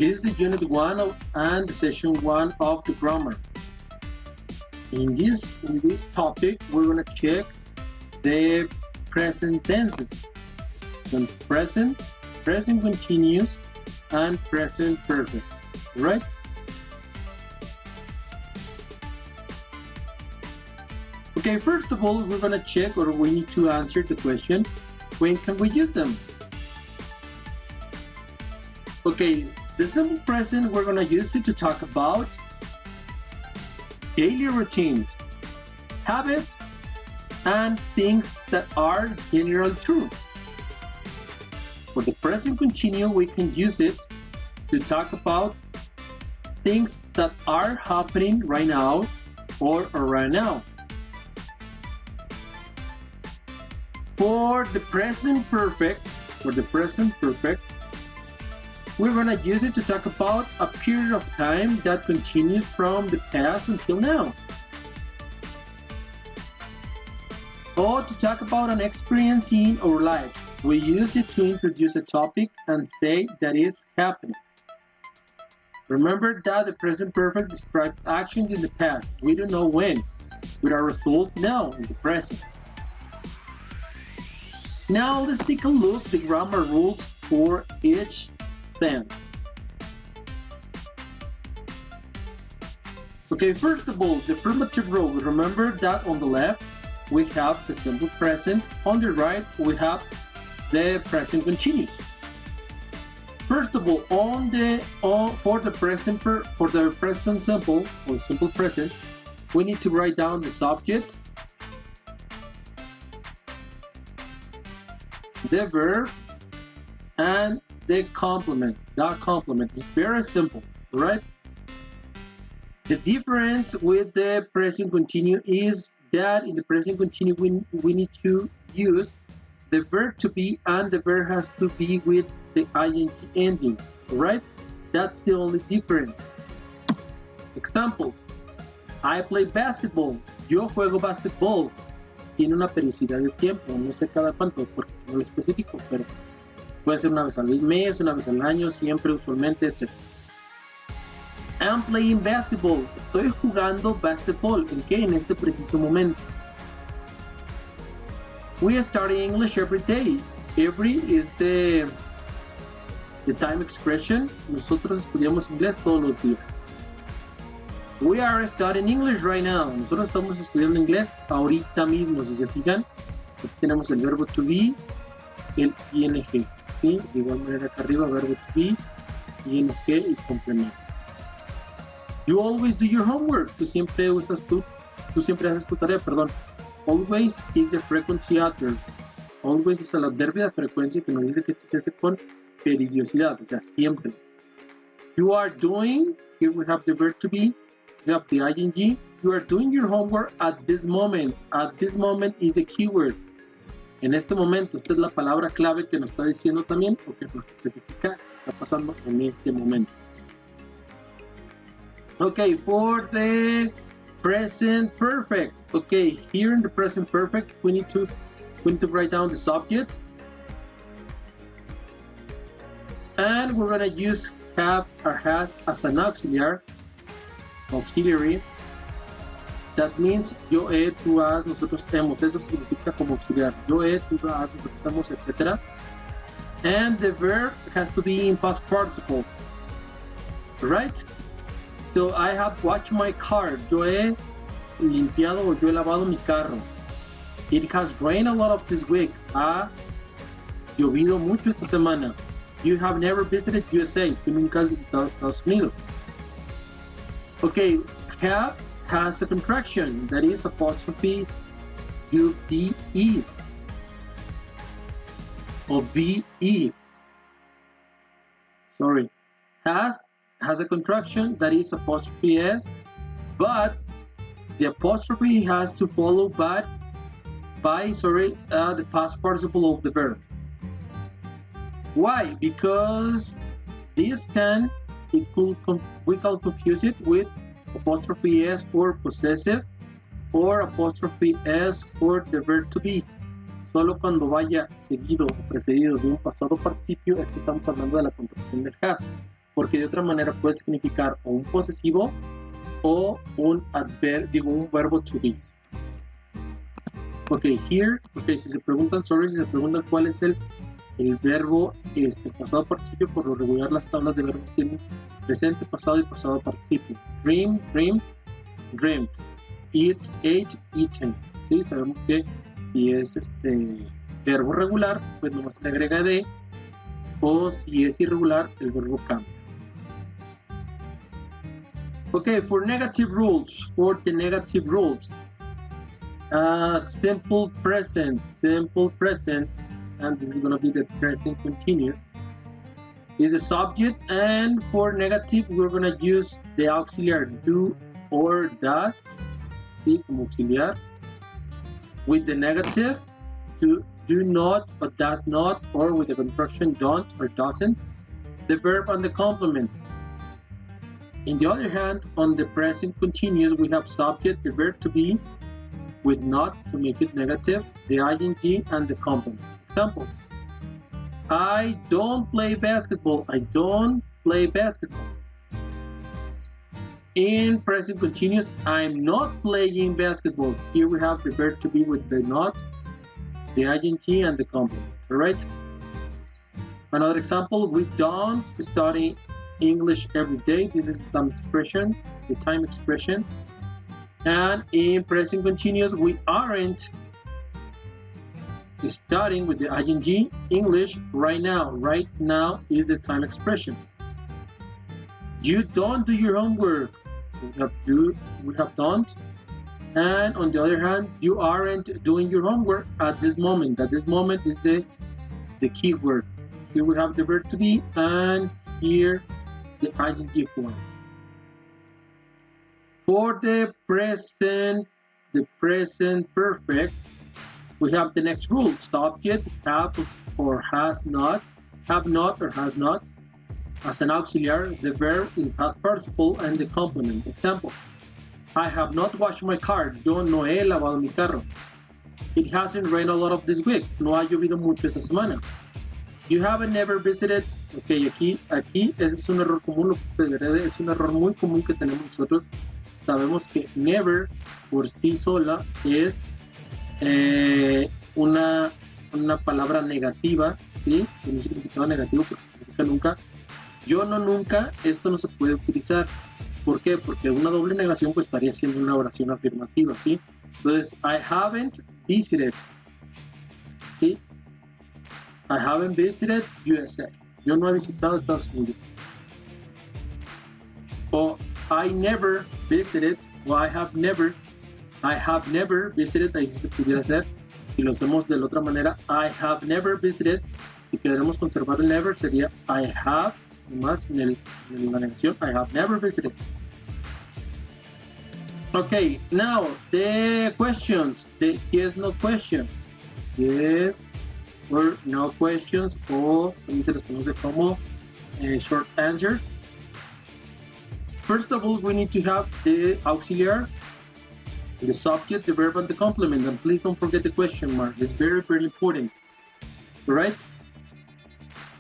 This is the unit 1 and the session 1 of the grammar. In this topic, we're going to check the present tenses. The present continuous, and present perfect. Right? Okay, first of all, we're going to check, or we need to answer the question, when can we use them? Okay, the simple present, we're going to use it to talk about daily routines, habits, and things that are generally true. For the present continuous, we can use it to talk about things that are happening right now or right now. For the present perfect, we're going to use it to talk about a period of time that continues from the past until now. Or to talk about an experience in our life. We use it to introduce a topic and say that is happening. Remember that the present perfect describes actions in the past. We don't know when, with our results now in the present. Now let's take a look at the grammar rules for each tense. Okay, first of all, the affirmative rule. Remember that on the left we have the simple present. On the right we have the present continuous. First of all, for the present simple or simple present, we need to write down the subject, the verb, and the complement. That complement is very simple, right? The difference with the present continuous is that in the present continuous we need to use the verb to be, and the verb has to be with the ing ending, right? That's the only difference. Example: I play basketball. Yo juego basketball. Tiene una periodicidad de tiempo, no sé cada cuánto, porque no lo especifico, pero puede ser una vez al mes, una vez al año, siempre, usualmente, etc. I'm playing basketball. Estoy jugando basketball. ¿En qué? En este preciso momento. We study English every day. Every is the time expression. Nosotros estudiamos inglés todos los días. We are studying English right now. Nosotros estamos estudiando inglés ahorita mismo. Si se fijan, aquí tenemos el verbo to be, el ing. ¿Sí? De igual manera acá arriba, verbo to be, ing y complemento. You always do your homework. Tú siempre haces tu tarea, perdón. Always is the frequency adverb. Always es el adverbio de frecuencia que nos dice que se hace con periodicidad, o sea, siempre. You are doing, here we have the verb to be, we have the ing. You are doing your homework at this moment. At this moment is the keyword. En este momento, esta es la palabra clave que nos está diciendo también, o que nos especifica está pasando en este momento. Okay, for the present perfect. Okay, here in the present perfect, we need to write down the subject, and we're gonna use have or has as an auxiliary. That means yo he, tú has, nosotros hemos. Eso significa como auxiliar. Yo he, tú has, nosotros hemos, etc. And the verb has to be in past participle, right? So I have washed my car. Yo he limpiado o yo he lavado mi carro. It has rained a lot of this week. Ha llovido mucho esta semana. You have never visited USA. Tú nunca has visitado Estados Unidos. Okay, have has a contraction. That is apostrophe UDE or VE. Sorry. Has a contraction, that is apostrophe S, but the apostrophe has to follow by the past participle of the verb. Why? Because this we can confuse it with apostrophe S for possessive or apostrophe S for the verb to be. Solo cuando vaya seguido o precedido de un pasado participio es que estamos hablando de la contracción del have. porque de otra manera puede significar o un posesivo o un verbo to be. Ok, here, si se preguntan cuál es el verbo pasado participio, por lo regular las tablas de verbos tienen presente, pasado y pasado participio. Dream, dreamed, dreamed. Eat, ate, eaten. ¿Sí? Sabemos que si es verbo regular, pues nomás se le agrega de, o si es irregular, el verbo cambia. Okay, for the negative rules, simple present, and this is going to be the present continuous, is the subject, and for negative, we're going to use the auxiliary do or does, ¿sí? Como auxiliar, with the negative, to do not or does not, or with the construction don't or doesn't, the verb and the complement. In the other hand, on the present continuous, we have subject, the verb to be, with not to make it negative, the ing and the complement. Example: I don't play basketball. I don't play basketball. In present continuous, I'm not playing basketball. Here we have the verb to be with the not, the ing and the complement. All right. Another example: we don't study English every day. This is some expression, the time expression. And in present continuous, we aren't studying with the ing English right now. Right now is the time expression. You don't do your homework. We have don't. And on the other hand, you aren't doing your homework at this moment. At this moment is the key word. Here we have the verb to be, and here the ing form. For the present perfect, we have the next rule: subject, have or has not, have not or has not. As an auxiliary, the verb in past participle and the complement. Example: I have not washed my car. Yo no he lavado mi carro. It hasn't rained a lot of this week. No ha llovido mucho esta semana. You haven't never visited. Ok, aquí ese es un error común, es un error muy común que tenemos nosotros. Sabemos que never por sí sola es una palabra negativa, ¿sí? Con un significado negativo, porque significa nunca. Yo no nunca, esto no se puede utilizar. ¿Por qué? Porque una doble negación pues estaría siendo una oración afirmativa, ¿sí? Entonces, I haven't visited, ¿sí? I haven't visited USA. Yo no he visitado Estados Unidos. O I never visited, o I have never visited, ahí se pudiera hacer. Si lo hacemos de la otra manera, I have never visited. Si queremos conservar el never, sería I have, más en la negación, I have never visited. Okay, now the questions, the yes, no question. Yes or no questions, o también se les conoce como short answers. First of all, we need to have the auxiliary, the subject, the verb, and the complement. And please don't forget the question mark. It's very, very important. All right?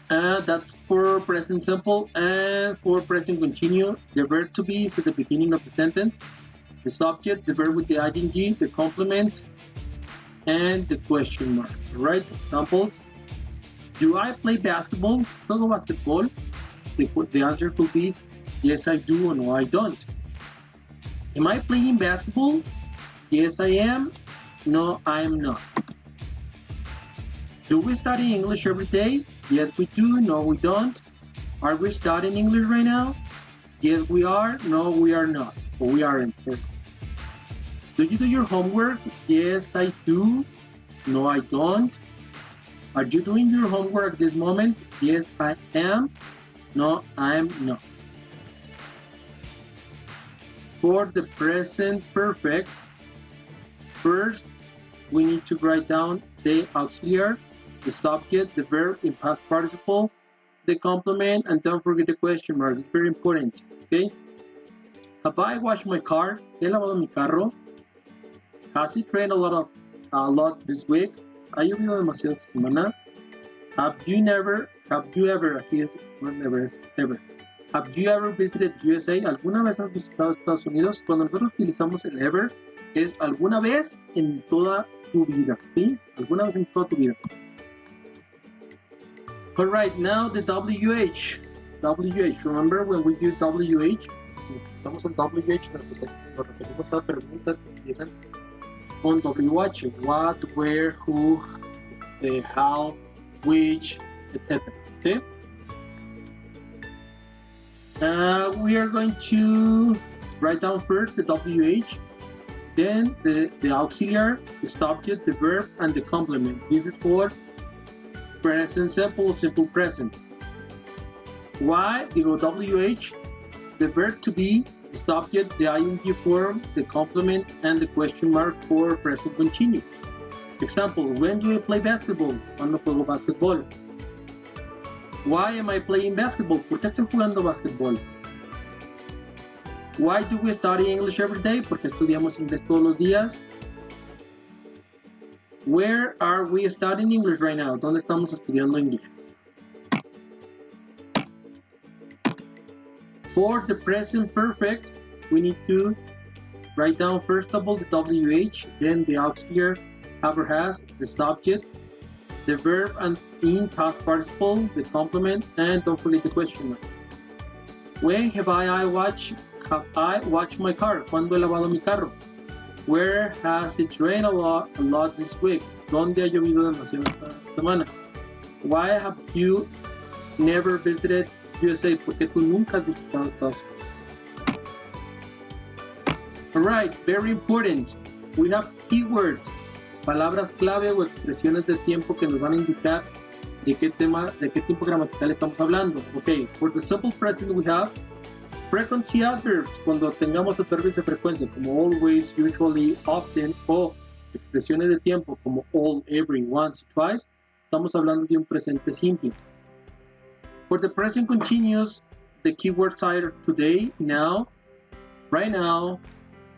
That's for present simple. And for present continuous, the verb to be is at the beginning of the sentence. The subject, the verb with the ing, the complement, and the question mark. All right? Examples. Do I play basketball? ¿Juego basketball? The answer could be yes, I do, or no, I don't. Am I playing basketball? Yes, I am. No, I am not. Do we study English every day? Yes, we do. No, we don't. Are we studying English right now? Yes, we are. No, we are not. Or we aren't. Do you do your homework? Yes, I do. No, I don't. Are you doing your homework this moment? Yes, I am. No, I am not. For the present perfect, first we need to write down the auxiliary, the subject, the verb in past participle, the complement, and don't forget the question mark. It's very important. Okay? Have I washed my car? ¿He lavado mi carro? Has it rained a lot this week? ¿Ha llovido demasiado esta semana? Have you ever, aquí es, no never, es ever. Have you ever visited USA? ¿Alguna vez has visitado Estados Unidos? Cuando nosotros utilizamos el ever, es alguna vez en toda tu vida, ¿sí? Alguna vez en toda tu vida. Alright, now the WH. WH, remember when we use WH? Estamos en WH, nos referimos a preguntas que empiezan con WH. What, where, who, how, which, etc. ¿Sí? We are going to write down first the WH, then the auxiliary, the subject, the verb, and the complement. This is for present simple, simple present. Why? Digo WH, the verb to be, the subject, the ing form, the complement, and the question mark for present continuous. Example, when do I play basketball? Cuando juego basketball. Why am I playing basketball? ¿Por qué estoy jugando basketball? Why do we study English every day? Porque estudiamos inglés todos los días. Where are we studying English right now? ¿Dónde estamos estudiando inglés? For the present perfect, we need to write down first of all the WH, then the auxiliary, have or has, the subject, the verb and in past participle, the complement, and don't forget the question mark. When have I washed my car? ¿Cuándo he lavado mi carro? Where has it rained a lot this week? ¿Dónde ha llovido demasiado esta semana? Why have you never visited USA? ¿Por qué tú nunca has visitado Estados Unidos? Alright, very important. We have keywords, palabras clave o expresiones de tiempo que nos van a indicar de qué tiempo gramatical estamos hablando. Okay, for the simple present we have frequency adverbs, cuando tengamos adverbios de frecuencia como always, usually, often, o expresiones de tiempo como all, every, once, twice, estamos hablando de un presente simple. For the present continuous, the keywords are today, now, right now,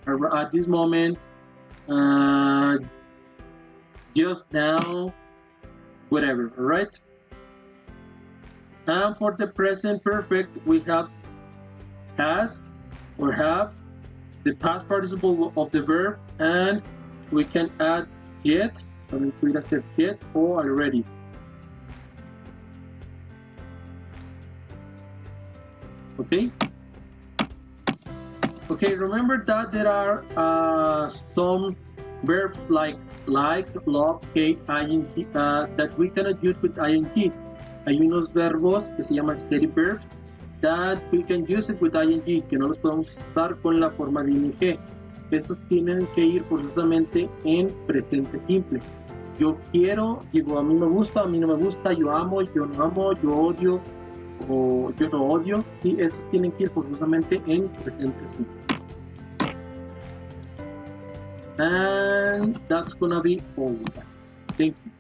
at this moment, just now, whatever, alright? And for the present perfect, we have has or have, the past participle of the verb, and we can add yet, también pudiera ser yet or already. Okay? Okay, remember that there are some verbs like, love, hate, ing, that we cannot use with ing. Hay unos verbos que se llaman steady verbs that we can use it with ing, que no los podemos usar con la forma de ing. Esos tienen que ir forzosamente en presente simple. Yo quiero, digo, a mí me gusta, a mí no me gusta, yo amo, yo no amo, yo odio, o yo no odio, y esos tienen que ir forzosamente en presente simple. And that's gonna be all. Thank you.